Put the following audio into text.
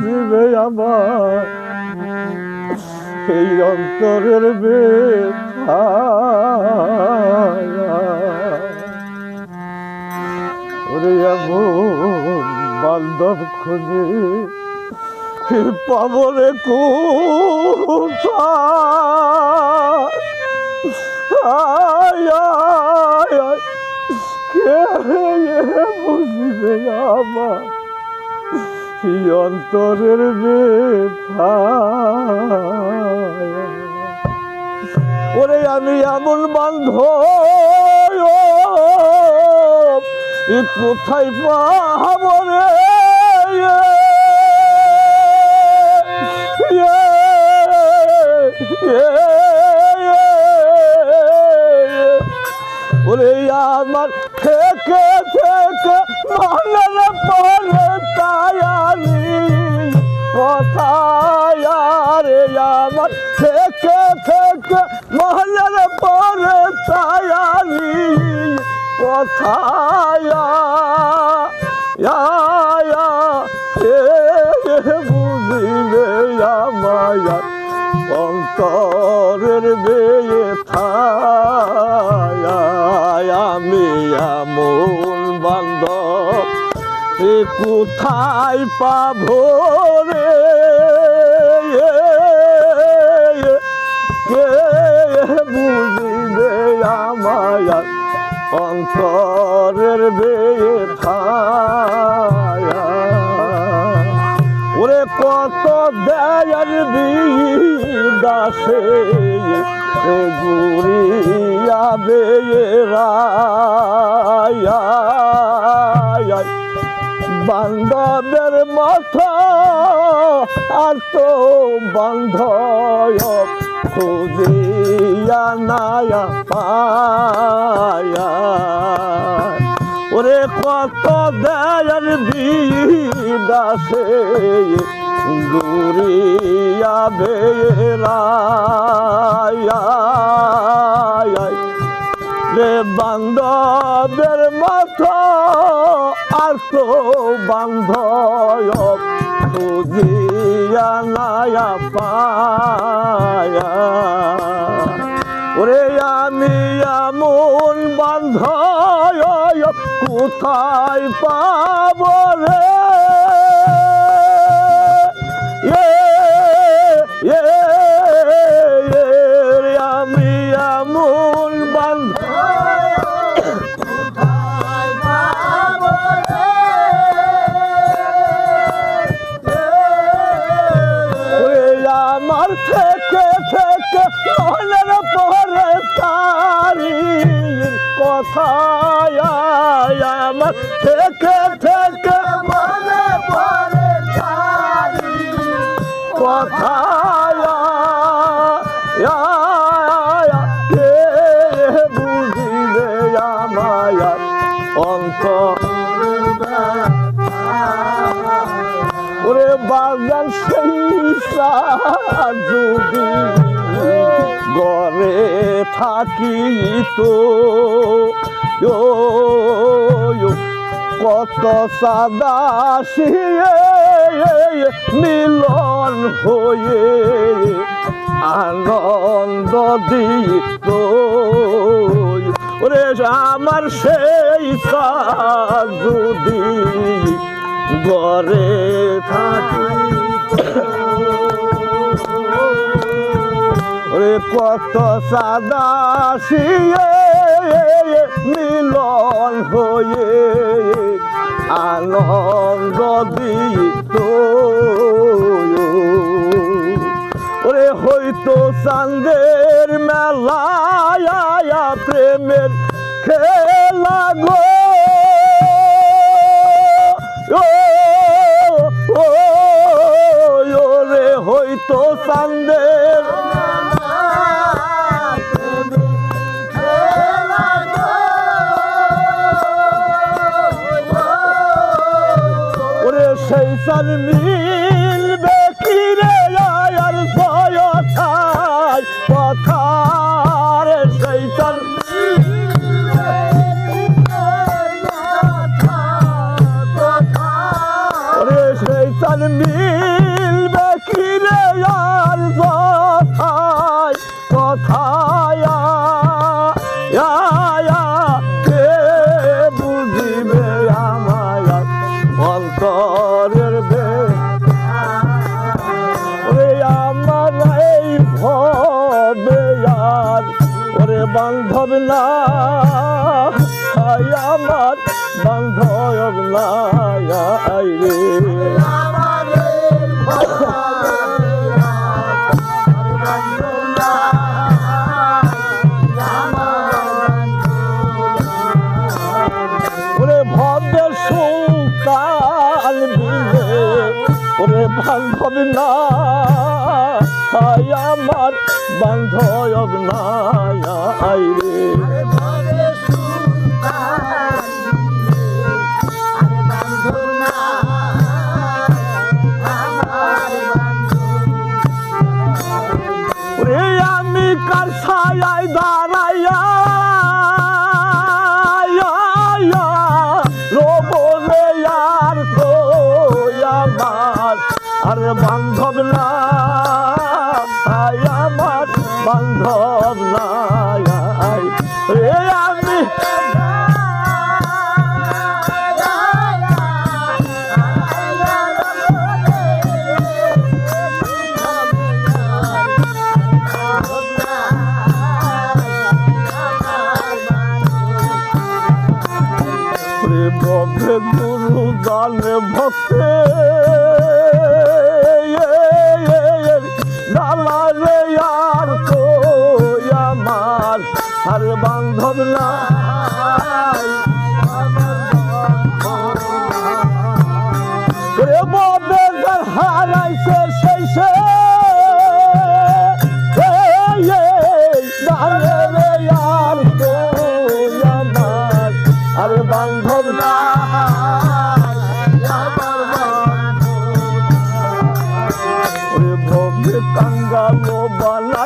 বুঝিবে আমার এই অন্তরের ব্যথা ওরে এমন বান্ধব খুঁজে পাবরে কে বুঝিবে আমার এই অন্তরের ব্যথা ওরে আমি এমন বান্ধব কোথায় পাবো রে ওরে আমার থেকে থেকে মনের পরে তায়ারি কথায় রে আমার থেকে থেকে মনের পরে তায়ারি কথায় বুঝিবে আমায় অন্তরের ব্যথা আমি এমন বান্ধব কোথায় পাবো রে কে বুঝিবে আমায় অন্তরের ব্যথা ওরে কত দয়ার দাসে গুরিয়া বেরা বান্ধবের মাথা আর তো বান্ধব খুঁজিয়া নায়া পায়া ওরে কত দয়ার দাসে গুরিয়া বেরা রে বান্ধবের মাথা আর তো বান্ধব খুঁজিয়া নায়া পায়া ওরে আমি এমন বান্ধব কোথায় পাবো রে আমি এমন আমার থেকে থেকে মনের পরে তারি কথায় আমার থেকে থেকে মনের পরে তারি কথায় কে বুঝিবে আমায় অন্তরের ব্যথা ওরে বাগান সেই যদি ঘরে থাকি তো কত সাদাসি মিলন হয়ে আনন্দ দিত ওরে আমার সেই যদি ঘরে থাকি ওরে কত সাদাসি মিলন হয়ে আনন্দ দিত ওরে হয়তো চাঁদের মেলায় প্রেমের খেলা গো রে হয়তো চাঁদের ওরে সেই চাঁদ মিলবে কি রে আর জয়থায় কথার সেই চাঁদ ওরে সেই চাঁদ বান্ধব না আমার বান্ধব নাই রে ওরে ভবে সুলতান বিলে ওরে বান্ধব না আমার বান্ধব নাই রে আমি কার ছায়ায় দাঁড়াইয়া রবলে আর তো আমার আর বান্ধব না আমার বান্ধব নাই আমি ববে গুরু জানে ভক্তে ডালা রে আর তো আমার আর বান্ধব না ববে হারাইছে সেই সে ডালে রে আর তো আমার আর বান্ধব না ওরে ভবে কাঙ্গালো বালা